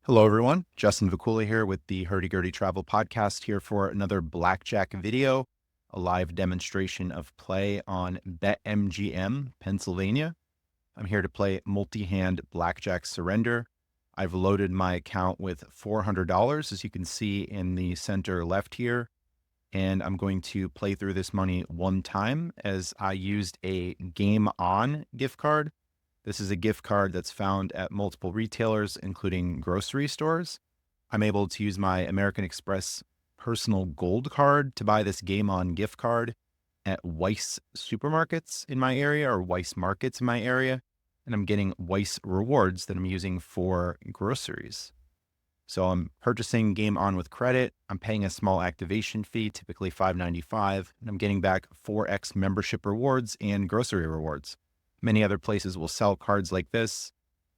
Hello, everyone. Justin Vacula here with the Hurdy Gurdy Travel Podcast, here for another Blackjack video, a live demonstration of play on BetMGM, Pennsylvania. I'm here to play multi-hand Blackjack Surrender. I've loaded my account with $400, as you can see in the center left here, and I'm going to play through this money one time as I used a Game On gift card. This is a gift card that's found at multiple retailers, including grocery stores. I'm able to use my American Express personal gold card to buy this Game On gift card at Weiss supermarkets in my area or Weiss markets in my area. And I'm getting Weiss rewards that I'm using for groceries. So I'm purchasing Game On with credit. I'm paying a small activation fee, typically $5.95, and I'm getting back 4x membership rewards and grocery rewards. Many other places will sell cards like this.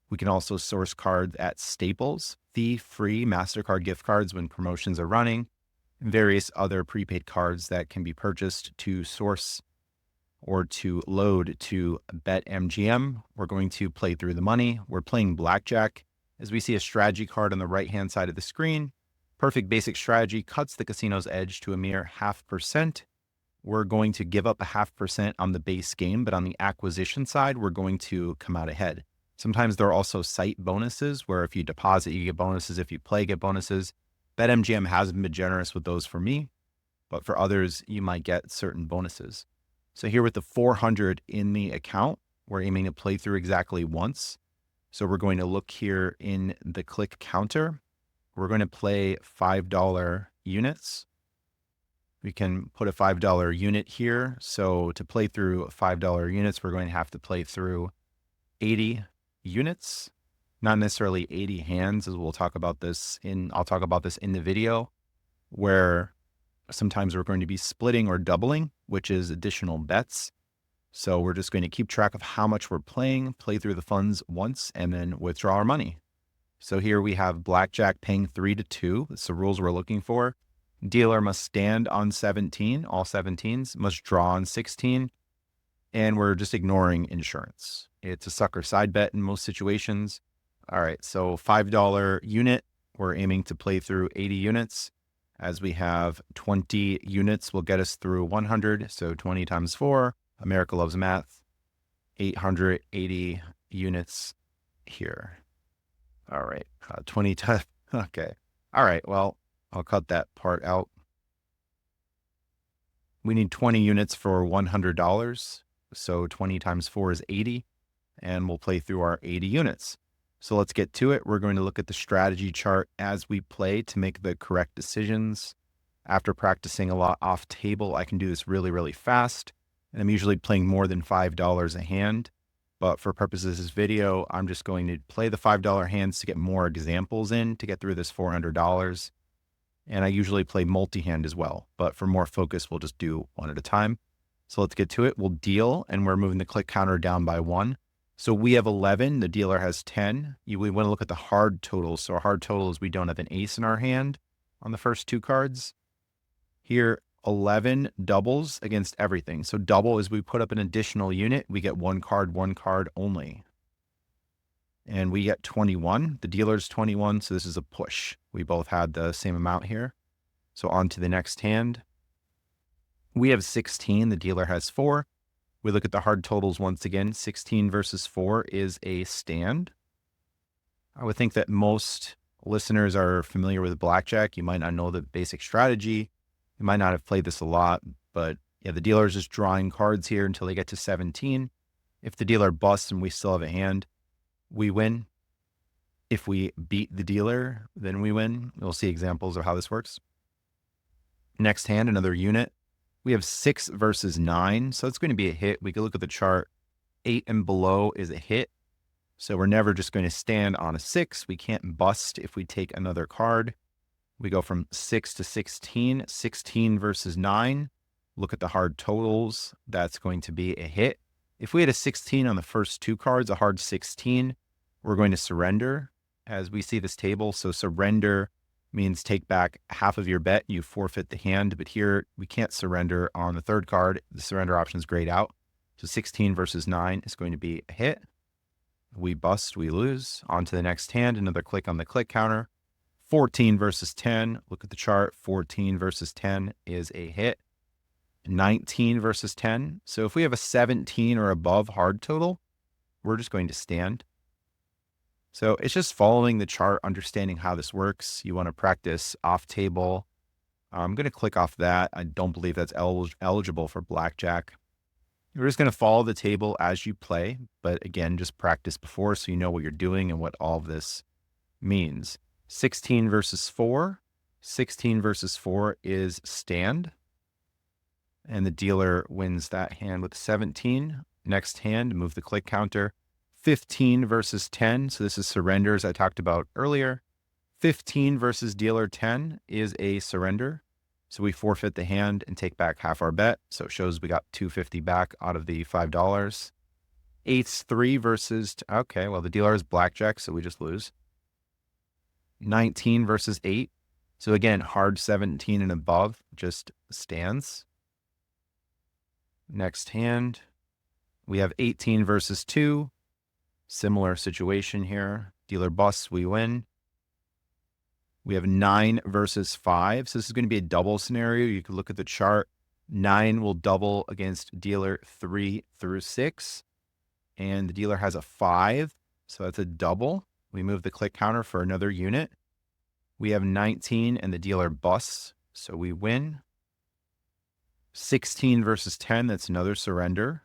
We can also source cards at Staples, fee-free MasterCard gift cards when promotions are running, and various other prepaid cards that can be purchased to source or to load to BetMGM. We're going to play through the money. We're playing Blackjack. As we see a strategy card on the right-hand side of the screen, perfect basic strategy cuts the casino's edge to a mere 0.5%. We're going to give up a 0.5% on the base game, but on the acquisition side, we're going to come out ahead. Sometimes there are also site bonuses where if you deposit, you get bonuses. If you play, you get bonuses. BetMGM hasn't been generous with those for me, but for others, you might get certain bonuses. So here with the 400 in the account, we're aiming to play through exactly once. So we're going to look here in the click counter. We're going to play $5 units. We can put a $5 unit here. So to play through $5 units, we're going to have to play through 80 units, not necessarily 80 hands, as I'll talk about this in the video, where sometimes we're going to be splitting or doubling, which is additional bets. So we're just going to keep track of how much we're playing, play through the funds once, and then withdraw our money. So here we have Blackjack paying 3-2. That's the rules we're looking for. Dealer must stand on 17, all 17s, must draw on 16, and we're just ignoring insurance. It's a sucker side bet in most situations. All right, so $5 unit, we're aiming to play through 80 units. As we have 20 units will get us through 100, so 20 times 4, America loves math, 880 units here. All right, 20 times, okay. All right, well, I'll cut that part out. We need 20 units for $100. So 20 times 4 is 80, and we'll play through our 80 units. So let's get to it. We're going to look at the strategy chart as we play to make the correct decisions. After practicing a lot off table, I can do this really, really fast. And I'm usually playing more than $5 a hand. But for purposes of this video, I'm just going to play the $5 hands to get more examples in to get through this $400. And I usually play multi-hand as well, but for more focus, we'll just do one at a time. So let's get to it. We'll deal, and we're moving the click counter down by 1. So we have 11, the dealer has 10. We want to look at the hard totals. So our hard total is we don't have an ace in our hand on the first 2 cards. Here, 11 doubles against everything. So double is we put up an additional unit, we get one card only. And we get 21. The dealer's 21, so this is a push. We both had the same amount here. So on to the next hand. We have 16. The dealer has 4. We look at the hard totals once again. 16 versus 4 is a stand. I would think that most listeners are familiar with blackjack. You might not know the basic strategy. You might not have played this a lot, but yeah, the dealer is just drawing cards here until they get to 17. If the dealer busts and we still have a hand, we win. If we beat the dealer, then we win. We'll see examples of how this works. Next hand, another unit. We have 6 versus 9, so it's going to be a hit. We can look at the chart. 8 and below is a hit. So we're never just going to stand on a 6. We can't bust if we take another card. We go from 6 to 16. 16 versus 9. Look at the hard totals. That's going to be a hit. If we had a 16 on the first 2 cards, a hard 16, we're going to surrender as we see this table. So surrender means take back half of your bet. You forfeit the hand, but here we can't surrender on the 3rd card. The surrender option is grayed out. So 16 versus 9 is going to be a hit. We bust, we lose. On to the next hand, another click on the click counter. 14 versus 10. Look at the chart. 14 versus 10 is a hit. 19 versus 10. So if we have a 17 or above hard total, we're just going to stand. So it's just following the chart, understanding how this works. You want to practice off table. I'm going to click off that. I don't believe that's eligible for blackjack. You're just going to follow the table as you play, but again, just practice before so you know what you're doing and what all of this means. 16 versus 4. 16 versus 4 is stand. And the dealer wins that hand with 17. Next hand, move the click counter. 15 versus 10. So this is surrenders I talked about earlier. 15 versus dealer 10 is a surrender. So we forfeit the hand and take back half our bet. So it shows we got $2.50 back out of the $5. Ace 3 versus, okay, well, the dealer has blackjack, so we just lose. 19 versus 8. So again, hard 17 and above just stands. Next hand, we have 18 versus 2. Similar situation here. Dealer busts, we win. We have 9 versus 5. So this is going to be a double scenario. You can look at the chart. 9 will double against dealer 3 through 6. And the dealer has a 5. So that's a double. We move the click counter for another unit. We have 19 and the dealer busts. So we win. 16 versus 10. That's another surrender.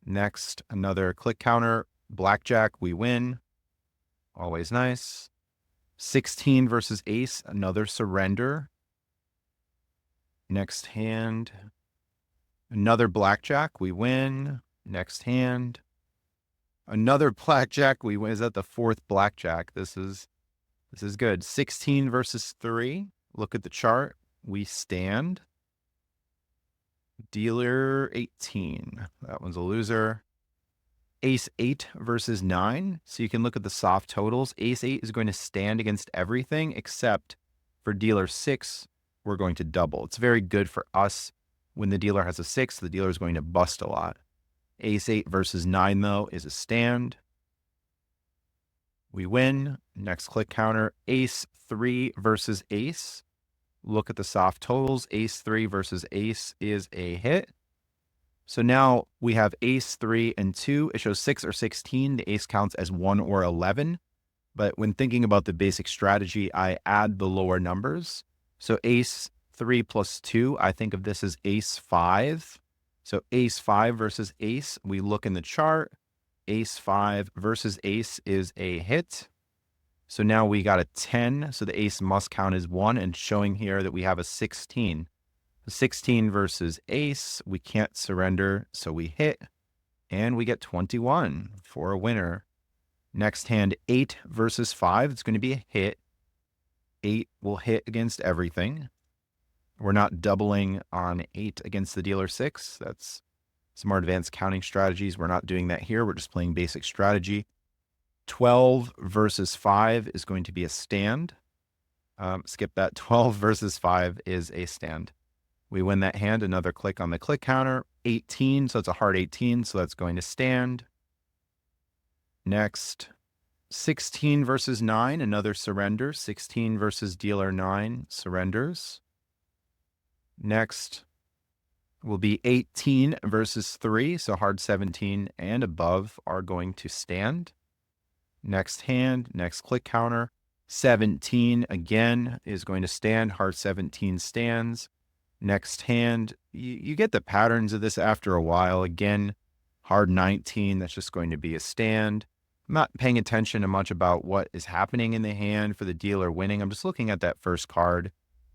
Next, another click counter. Blackjack, we win. Always nice. 16 versus ace, another surrender. Next hand, another blackjack, we win. Next hand, another blackjack, we win. Is that the fourth blackjack? This is good. 16 versus 3. Look at the chart. We stand. Dealer 18. That one's a loser. Ace 8 versus 9. So you can look at the soft totals. Ace 8 is going to stand against everything except for dealer 6, we're going to double. It's very good for us. When the dealer has a 6, the dealer is going to bust a lot. Ace 8 versus 9, though, is a stand. We win. Next click counter. Ace 3 versus ace. Look at the soft totals. Ace 3 versus ace is a hit. So now we have ace 3 and 2. It shows 6 or 16. The ace counts as 1 or 11. But when thinking about the basic strategy, I add the lower numbers. So ace 3 plus 2, I think of this as ace 5. So ace 5 versus ace, we look in the chart. Ace 5 versus ace is a hit. So now we got a 10. So the ace must count as 1, and showing here that we have a 16. 16 versus ace, we can't surrender, so we hit, and we get 21 for a winner. Next hand, 8 versus 5. It's going to be a hit. 8 will hit against everything. We're not doubling on 8 against the dealer 6. That's some more advanced counting strategies. We're not doing that here. We're just playing basic strategy. 12 versus 5 is going to be a stand. Skip that. 12 versus 5 is a stand. We win that hand. Another click on the click counter. 18, so it's a hard 18, so that's going to stand. Next, 16 versus 9, another surrender. 16 versus dealer 9 surrenders. Next will be 18 versus 3, so hard 17 and above are going to stand. Next hand, next click counter. 17 again is going to stand. Hard 17 stands. Next hand, you get the patterns of this after a while. Again, hard 19, that's just going to be a stand. I'm not paying attention to much about what is happening in the hand for the dealer winning. I'm just looking at that first card,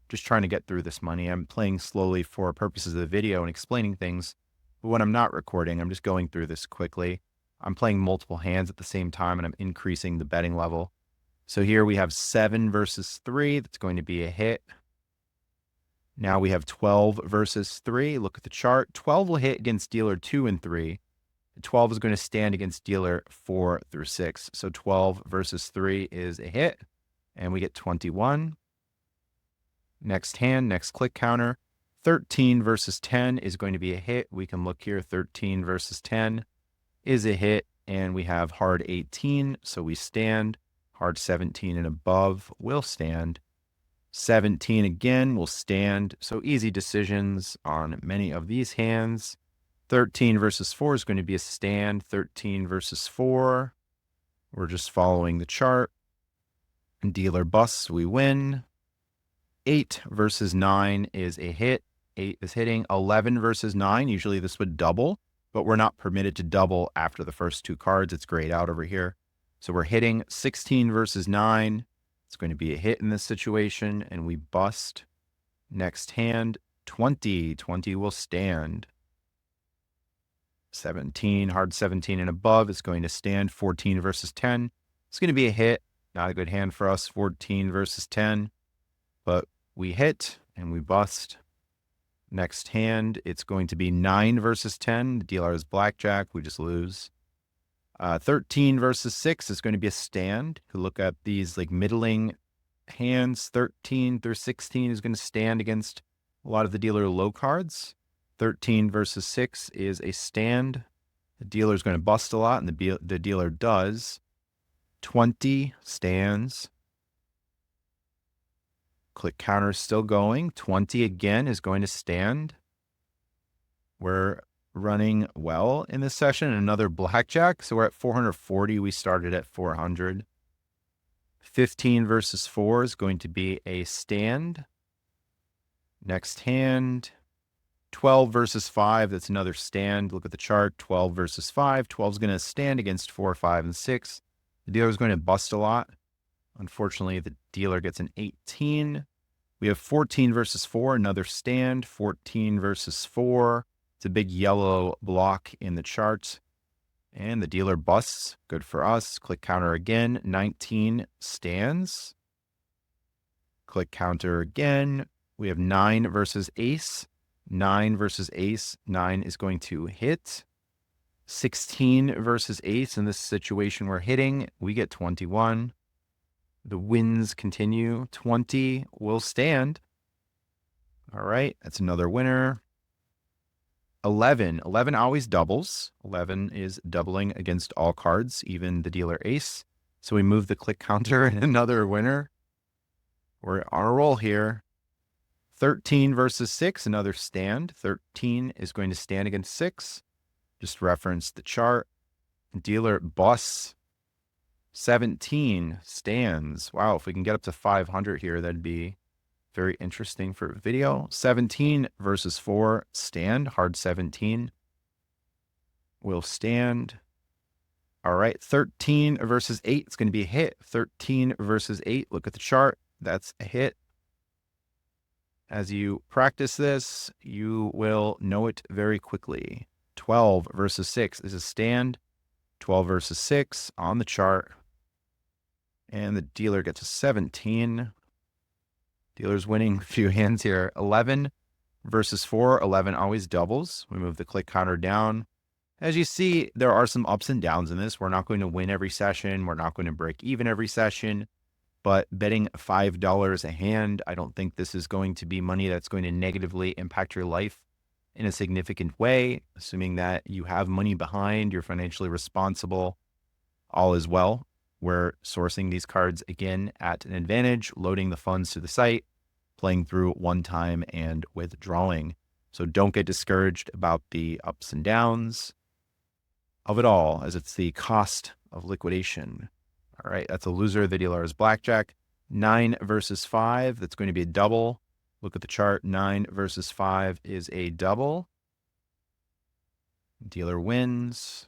just trying to get through this money. I'm playing slowly for purposes of the video and explaining things. But when I'm not recording, I'm just going through this quickly. I'm playing multiple hands at the same time, and I'm increasing the betting level. So here we have 7 versus 3. That's going to be a hit. Now we have 12 versus 3. Look at the chart. 12 will hit against dealer 2 and 3. 12 is going to stand against dealer 4 through 6. So 12 versus 3 is a hit, and we get 21. Next hand, next click counter. 13 versus 10 is going to be a hit. We can look here. 13 versus 10 is a hit, and we have hard 18, so we stand. Hard 17 and above will stand. 17 again will stand. So easy decisions on many of these hands. 13 versus 4 is going to be a stand. 13 versus 4. We're just following the chart. And dealer busts, we win. 8 versus 9 is a hit. 8 is hitting. 11 versus 9, usually this would double, but we're not permitted to double after the first two cards. It's grayed out over here. So we're hitting. 16 versus 9. It's going to be a hit in this situation, and we bust. Next hand, 20. 20 will stand. 17, hard 17 and above is going to stand. 14 versus 10. It's going to be a hit. Not a good hand for us. 14 versus 10. But we hit and we bust. Next hand, it's going to be 9 versus 10. The dealer is blackjack. We just lose. 13 versus 6 is going to be a stand. If you look at these like middling hands, 13 through 16 is going to stand against a lot of the dealer low cards. 13 versus 6 is a stand. The dealer is going to bust a lot, and the dealer does. 20 stands. Click counter is still going. 20 again is going to stand. We're running well in this session. Another blackjack. So we're at 440. We started at 400. 15 versus 4 is going to be a stand. Next hand. 12 versus 5, that's another stand. Look at the chart. 12 versus 5. 12 is going to stand against 4, 5, and 6. The dealer is going to bust a lot. Unfortunately, the dealer gets an 18. We have 14 versus 4, another stand. 14 versus 4. It's a big yellow block in the chart. And the dealer busts. Good for us. Click counter again. 19 stands. Click counter again. We have 9 versus ace. 9 versus ace. 9 is going to hit. 16 versus ace. In this situation, we're hitting. We get 21. The wins continue. 20 will stand. All right. That's another winner. 11. 11 always doubles. 11 is doubling against all cards, even the dealer ace. So we move the click counter and another winner. We're on a roll here. 13 versus 6, another stand. 13 is going to stand against 6. Just reference the chart. Dealer busts. 17 stands. Wow, if we can get up to 500 here, that'd be very interesting for video. 17 versus 4, stand. Hard 17 will stand. All right, 13 versus 8, it's going to be a hit. 13 versus 8, look at the chart. That's a hit. As you practice this, you will know it very quickly. 12 versus 6 is a stand. 12 versus 6 on the chart. And the dealer gets a 17. Dealer's winning a few hands here. 11 versus 4. 11 always doubles. We move the click counter down. As you see, there are some ups and downs in this. We're not going to win every session. We're not going to break even every session. But betting $5 a hand, I don't think this is going to be money that's going to negatively impact your life in a significant way. Assuming that you have money behind, you're financially responsible, all is well. We're sourcing these cards again at an advantage, loading the funds to the site, playing through one time, and withdrawing. So don't get discouraged about the ups and downs of it all, as it's the cost of liquidation. All right, that's a loser. The dealer is blackjack. 9 versus 5, that's going to be a double. Look at the chart. 9 versus 5 is a double. Dealer wins.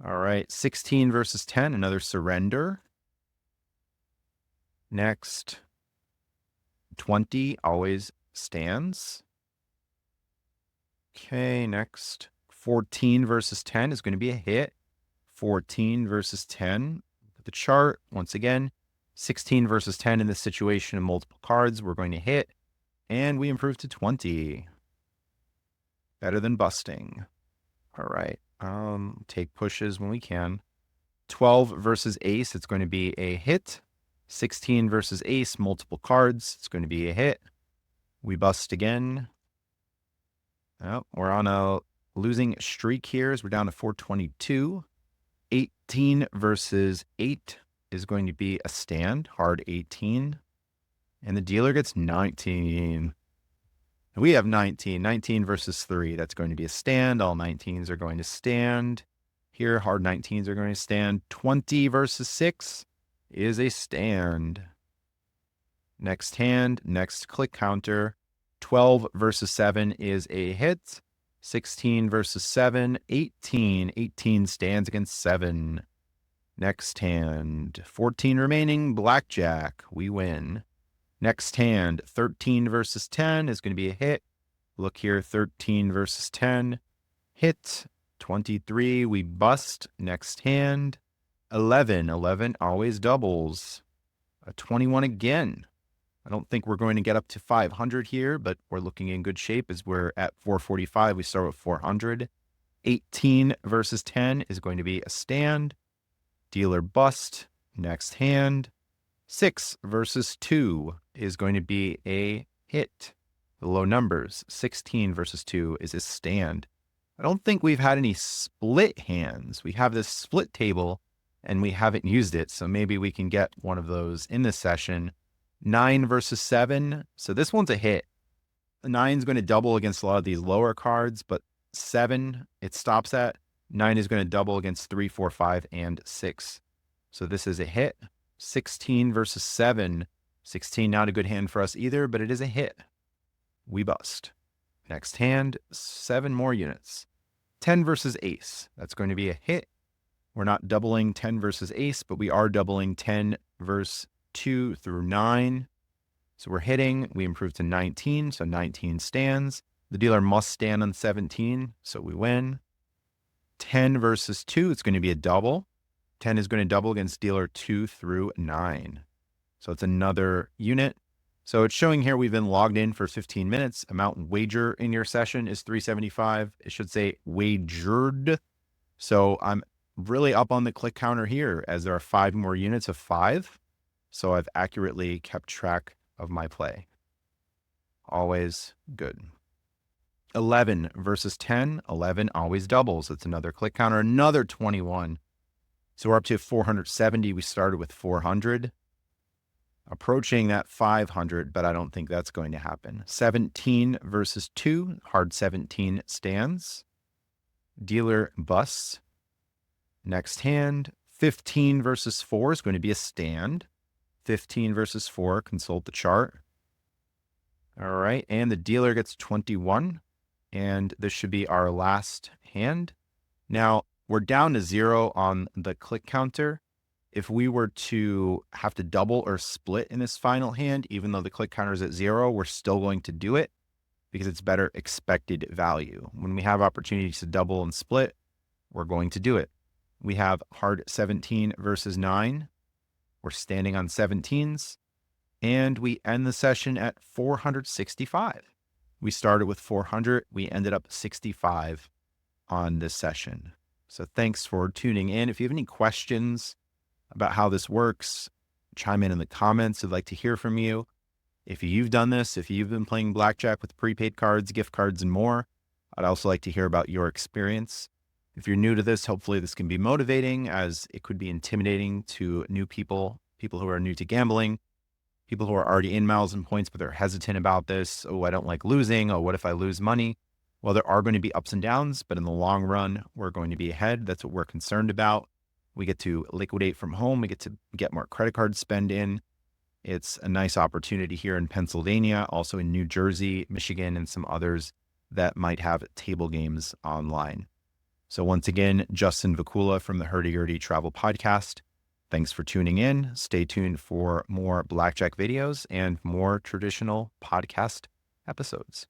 All right, 16 versus 10, another surrender. Next, 20 always stands. Okay, next, 14 versus 10 is going to be a hit. 14 versus 10. Look at the chart. Once again, 16 versus 10 in this situation of multiple cards. We're going to hit, and we improve to 20. Better than busting. All right. Take pushes when we can. 12 versus ace, it's going to be a hit. 16 versus ace, multiple cards, it's going to be a hit. We bust again. Oh, we're on a losing streak here as we're down to 422. 18 versus 8 is going to be a stand, hard 18. And the dealer gets 19. We have 19. 19 versus 3. That's going to be a stand. All 19s are going to stand. Here, hard 19s are going to stand. 20 versus 6 is a stand. Next hand, next click counter. 12 versus 7 is a hit. 16 versus 7, 18. 18 stands against 7. Next hand, 14 remaining, blackjack. We win. Next hand, 13 versus 10 is going to be a hit. Look here, 13 versus 10. Hit. 23, we bust. Next hand, 11. 11 always doubles. A 21 again. I don't think we're going to get up to 500 here, but we're looking in good shape as we're at 445. We start with 400. 18 versus 10 is going to be a stand. Dealer bust. Next hand. 6 versus 2 is going to be a hit. The low numbers, 16 versus 2 is a stand. I don't think we've had any split hands. We have this split table and we haven't used it, so maybe we can get one of those in this session. 9 versus 7. So this one's a hit. The 9 is going to double against a lot of these lower cards, but 7, it stops at. 9 is going to double against 3, 4, 5, and 6. So this is a hit. 16 versus 7. 16 not a good hand for us either, but it is a hit. We bust. Next hand, 7 more units. 10 versus ace. That's going to be a hit. We're not doubling 10 versus ace, but we are doubling 10 versus 2 through 9. So we're hitting. We improve to 19, so 19 stands. The dealer must stand on 17, so we win. 10 versus 2, it's going to be a double. 10 is going to double against dealer 2 through 9. So it's another unit. So it's showing here we've been logged in for 15 minutes. Amount wager in your session is 375. It should say wagered. So I'm really up on the click counter here as there are 5 more units of 5. So I've accurately kept track of my play. Always good. 11 versus 10. 11 always doubles. It's another click counter, another 21. So we're up to 470. We started with 400. Approaching that 500, but I don't think that's going to happen. 17 versus 2. Hard 17 stands. Dealer busts. Next hand. 15 versus 4 is going to be a stand. 15 versus 4. Consult the chart. All right. And the dealer gets 21. And this should be our last hand. Now, we're down to 0 on the click counter. If we were to have to double or split in this final hand, even though the click counter is at 0, we're still going to do it because it's better expected value. When we have opportunities to double and split, we're going to do it. We have hard 17 versus 9. We're standing on 17s, and we end the session at 465. We started with 400. We ended up 65 on this session. So thanks for tuning in. If you have any questions about how this works, chime in the comments. I'd like to hear from you. If you've done this, if you've been playing blackjack with prepaid cards, gift cards, and more, I'd also like to hear about your experience. If you're new to this, hopefully this can be motivating, as it could be intimidating to new people, people who are new to gambling, people who are already in miles and points, but they're hesitant about this. Oh, I don't like losing. Oh, what if I lose money? Well, there are going to be ups and downs, but in the long run, we're going to be ahead. That's what we're concerned about. We get to liquidate from home. We get to get more credit card spend in. It's a nice opportunity here in Pennsylvania, also in New Jersey, Michigan, and some others that might have table games online. So once again, Justin Vacula from the Hurdy Gurdy Travel Podcast. Thanks for tuning in. Stay tuned for more blackjack videos and more traditional podcast episodes.